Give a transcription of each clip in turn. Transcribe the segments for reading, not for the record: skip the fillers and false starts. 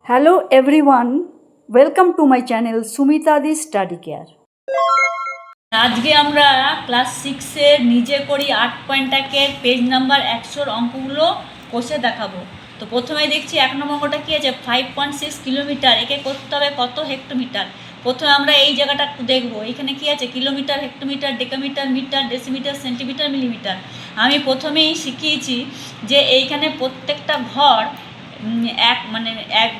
Hello everyone, welcome to my channel Sumita Study Care. আজকে আমরা class 6 এর নিজে করি 8 পয়েন্টের পেজ নাম্বার 100 অঙ্কগুলো কষে দেখাবো। তো প্রথমেই দেখছি 1 নম্বর অঙ্কটা কি আছে, 5.6 কিলোমিটার, একে করতে হবে কত হেক্টোমিটার। প্রথমে আমরা এই জায়গাটা একটু দেখবো, এখানে কি আছে kilometre, hectometre, decametre, metre, decimetre, centimetre, millimetre. আমি প্রথমেই শিখিয়েছি যে এইখানে প্রত্যেকটা ঘর এক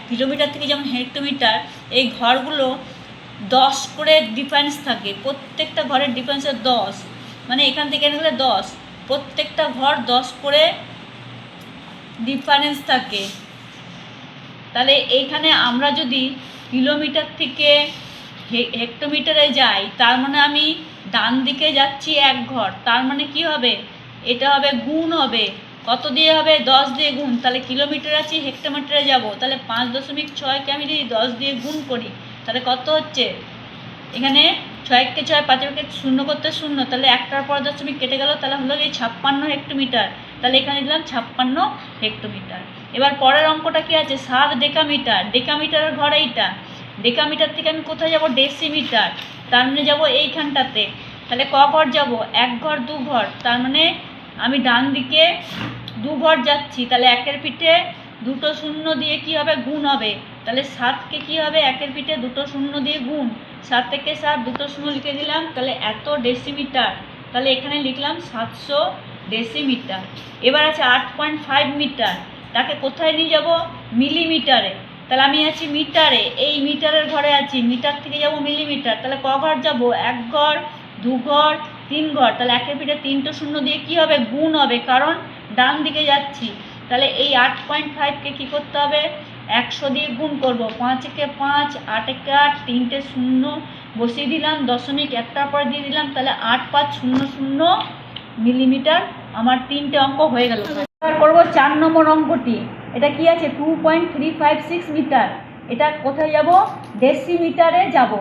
কিলোমিটার থেকে যেমন হেক্টোমিটার, এই ঘরগুলো 10 করে ডিফারেন্স থাকে, প্রত্যেকটা ঘরের ডিফারেন্স 10, মানে এখান থেকে এখানে গেলে 10, প্রত্যেকটা ঘর 10 করে ডিফারেন্স থাকে। তাহলে এইখানে আমরা যদি কিলোমিটার থেকে হেক্টোমিটারে যাই, তার মানে আমি ডান দিকে যাচ্ছি এক ঘর, তার মানে কি হবে, এটা হবে গুণ হবে, কত দিয়ে হবে 10 দিয়ে গুণ। তাহলে কিলোমিটার আছি, হেক্টোমিটারে যাব, তাহলে 5.6কে আমি যদি 10 দিয়ে গুণ করি তাহলে কত হচ্ছে, এখানে 6 কে 6, 5কে 0 করতে 0, তাহলে একটার পর দশমিক কেটে গেল, তাহলে হলো এই 56 হেক্টোমিটার। তাহলে এখানে দিলাম 56 হেক্টোমিটার। এবার পরের অঙ্কটা কি আছে, 7 ডেকামিটার, ডেকামিটারের ঘর এইটা, ডেকামিটার থেকে আমি কোথায় যাব, ডেসিমিটার, তার মানে যাব এইখানটাতে। তাহলে ক ঘর যাব, এক ঘর দু ঘর, তার মানে আমি ডান দিকে দু ঘর যাচ্ছি, তাহলে একের পিঠে দুটো শূন্য দিয়ে কি হবে, গুণ হবে। তাহলে 7কে কি হবে, একের পিঠে দুটো শূন্য দিয়ে গুণ, 7 থেকে 7 দুটো শূন্য লিখে দিলাম, তাহলে এত ডেসিমিটার, তাহলে এখানে লিখলাম 700 ডেসিমিটার। এবার আছে 8.5 মিটার, তাকে কোথায় নিয়ে যাব, মিলিমিটারে। তাহলে আমি আছি মিটারে, এই মিটারের ঘরে আছি, মিটার থেকে যাব মিলিমিটার, তাহলে ক ঘর যাব, এক ঘর দু ঘর তিন ঘর, তাহলে একের পিঠে তিনটে শূন্য দিয়ে কি হবে, গুণ হবে, কারণ ডান দিকে যাচ্ছি। তাহলে এই 8.5কে কী করতে হবে, 100 দিয়ে গুণ করব, 5 × 5, 8 × 8, তিনটে শূন্য বসিয়ে দিলাম, দশমিক একটার পরে দিয়ে দিলাম, তাহলে 8500 মিলিমিটার। আমার তিনটে অঙ্ক হয়ে গেল। এবার করবো 4 নম্বর অঙ্কটি, এটা কি আছে 2.356 মিটার, এটা কোথায় যাব, ডেসিমিটারে যাব।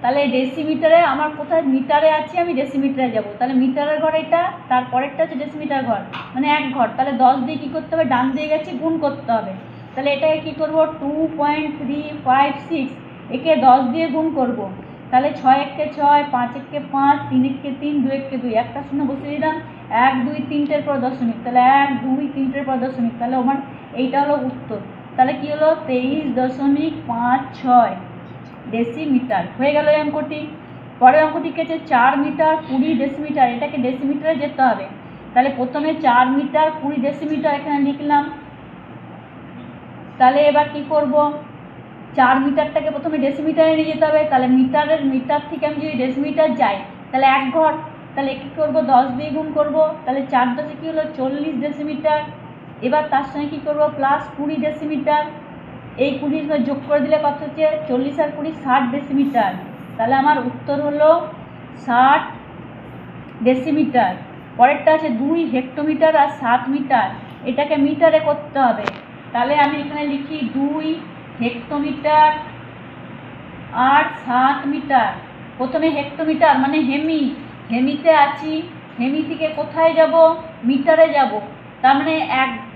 তাহলে ডেসিমিটারে আমার কোথায়, মিটারে আছি আমি, ডেসিমিটারে যাব, তাহলে মিটারের ঘর এটা, তারপরেরটা হচ্ছে ডেসিমিটার ঘর, মানে এক ঘর, তাহলে 10 দিয়ে কী করতে হবে, ডান দিয়ে গেছি, গুণ করতে হবে। তাহলে এটাকে কী করবো, 2.356, একে 10 দিয়ে গুণ করব, তাহলে 6 × 6, 5 × 5, 3 × 3, 2 × 2, একটা শূন্য বসিয়ে দিলাম, 1 2 3টের পর দশমিক, তাহলে 1 2 3টের পর দশমিক, তাহলে আমার এইটা হলো উত্তর। তাহলে কি হলো, 23.56 ডেসিমিটার হয়ে গেল এই অঙ্কটি। পরের অঙ্কটি কি আছে, 4 মিটার 20 ডেসিমিটার, এটাকে ডেসিমিটারে যেতে হবে। তাহলে প্রথমে 4 মিটার 20 ডেসিমিটার এখানে লিখলাম। তাহলে এবার কি করব, 4 মিটারটাকে প্রথমে ডেসিমিটারে নিয়ে যেতে হবে, তাহলে মিটার থেকে আমি যদি ডেসিমিটার যাই তাহলে এক ঘর, তাহলে কী করবো, 10 দিয়ে গুণ করবো, তাহলে 4 10 কী হলো 40 ডেসিমিটার। এবার তার সঙ্গে কী করবো, প্লাস 20 ডেসিমিটার, এই 20 যোগ করে দিলে কত হচ্ছে, 40 আর 20 60 ডেসিমিটার। তাহলে আমার উত্তর হলো 60 ডেসিমিটার। পরেরটা আছে 2 হেক্টোমিটার আর 7 মিটার, এটাকে মিটারে করতে হবে। তাহলে আমি এখানে লিখি 2 হেক্টোমিটার আর 7 মিটার। প্রথমে হেক্টোমিটার মানে হেমিতে আছি, হেমি থেকে কোথায় যাব, মিটারে যাব, তার মানে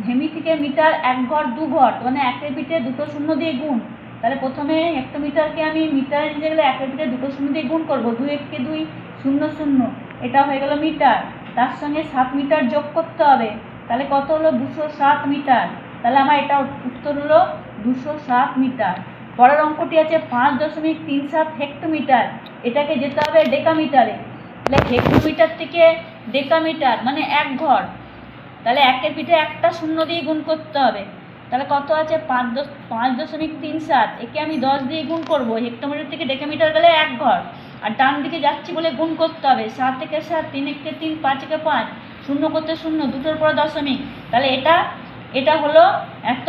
হেমি থেকে মিটার এক ঘর দু ঘর, মানে একের পিঠে দুটো শূন্য দিয়ে গুণ। তাহলে প্রথমে হেক্টোমিটারকে আমি মিটারে নিতে গেলে একের পিঠে দুটো শূন্য দিয়ে গুণ করবো, 2 × 2 0 0, এটা হয়ে গেল মিটার। তার সঙ্গে 7 মিটার যোগ করতে হবে, তাহলে কত হলো, 207 মিটার। তাহলে আমার এটা উত্তর হলো 207 মিটার। পরের অঙ্কটি আছে 5.37 হেক্টোমিটার, এটাকে যেতে হবে ডেকামিটারে। তাহলে হেক্টোমিটার থেকে ডেকামিটার মানে এক ঘর, তাহলে একের পিঠে একটা শূন্য দিয়ে গুণ করতে হবে, তাহলে কত আছে 5.37, একে আমি 10 দিয়ে গুণ করব, হেক্টোমিটার থেকে ডেকামিটার গেলে এক ঘর, আর ডান দিকে যাচ্ছি বলে গুণ করতে হবে, 7 থেকে 7, 3 × 3, 5 × 5, শূন্য করতে শূন্য, দুটোর পর দশমিক, তাহলে এটা হলো এত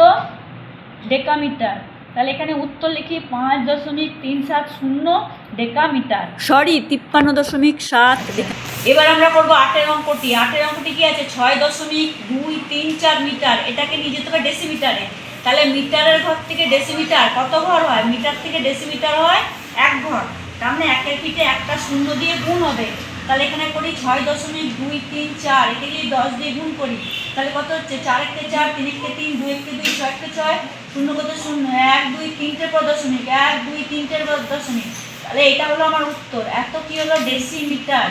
ডেকামিটার। তাহলে এখানে উত্তর লিখি 5.370 ডেকামিটার, সরি 53.7 ডেকা। এবার আমরা করবো 8 অঙ্কটি। 8 অঙ্কটি কি আছে, 6.234 মিটার, এটাকে নিয়ে যেতে হবে ডেসিমিটারে। তাহলে মিটারের ঘর থেকে ডেসিমিটার কত ঘর হয়, মিটার থেকে ডেসিমিটার হয় এক ঘর, তার মানে একের পিঠে একটা শূন্য দিয়ে গুণ হবে। তাহলে এখানে করি 6.234, একে যদি 10 দিয়ে গুণ করি তাহলে কত হচ্ছে, 4 × 4, 3 × 3, 2 × 2, 6 × 6, শূন্য করতে শূন্য, 1 2 3টের পর দশমিক, 1 2 3টের পর দশমিক, তাহলে এটা হলো আমার উত্তর। এত কি হলো ডেসিমিটার।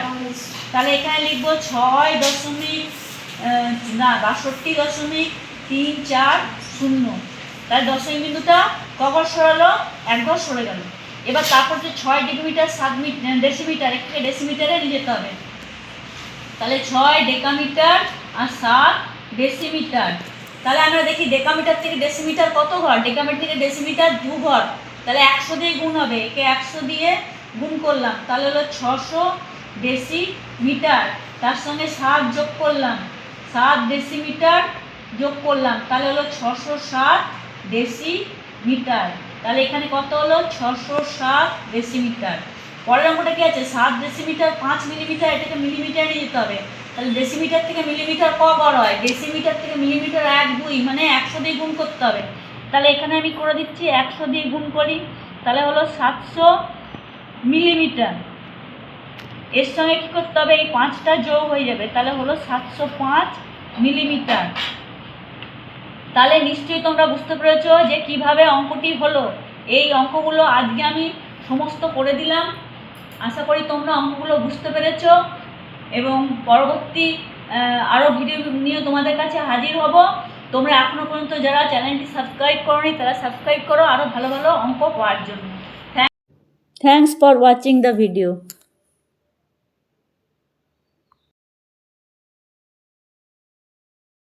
তাহলে এখানে লিখবো 6.62.340। তাহলে দশমিক বিন্দুটা কখন সরালো, 1 ঘর সরে গেল। এবার তারপর যে 6 ডেকামিটার 7 ডেসিমিটার, এখানে ডেসিমিটারে নিয়ে যেতে হবে। তাহলে 6 ডেকামিটার আর 7 ডেসিমিটার। তাহলে আমরা দেখি ডেকামিটার থেকে ডেসিমিটার কত ঘর, ডেকামিটার থেকে ডেসিমিটার 2 ঘর। তাহলে 100 দিয়ে গুণ হবে, একে 100 দিয়ে গুণ করলাম, তাহলে হলো 600 ডেসিমিটার। তার সঙ্গে 7 যোগ করলাম, 7 ডেসিমিটার যোগ করলাম, তাহলে হলো 607 ডেসিমিটার। তাহলে এখানে কত হলো 607 ডেসিমিটার। পরের অঙ্কটা কি আছে, 7 ডেসিমিটার 5 মিলিমিটার, এটাকে মিলিমিটারে নিয়ে যেতে হবে। তাহলে ডেসিমিটার থেকে মিলিমিটার ক ঘর হয়, ডেসিমিটার থেকে মিলিমিটার 1 2, মানে 100 দিয়ে গুণ করতে হবে। তাহলে এখানে আমি করে দিচ্ছি 100 দিয়ে গুণ করি, তাহলে হলো 700 মিলিমিটার। এর সঙ্গে কী করতে হবে, এই 5টা যোগ হয়ে যাবে, তাহলে হলো 705 মিলিমিটার। তাহলে নিশ্চয়ই তোমরা বুঝতে পেরেছো যে কিভাবে অঙ্কটি হলো। এই অঙ্কগুলো আজকে আমি সমস্ত করে দিলাম। আশা করি তোমরা অঙ্কগুলো বুঝতে পেরেছো এবং পরবর্তী আরও ভিডিও নিয়ে তোমাদের কাছে হাজির হব। তোমরা এখনও পর্যন্ত যারা চ্যানেলটি সাবস্ক্রাইব করোনি তারা সাবস্ক্রাইব করো আরও ভালো ভালো অঙ্ক পাওয়ার জন্য। Thanks for watching the video.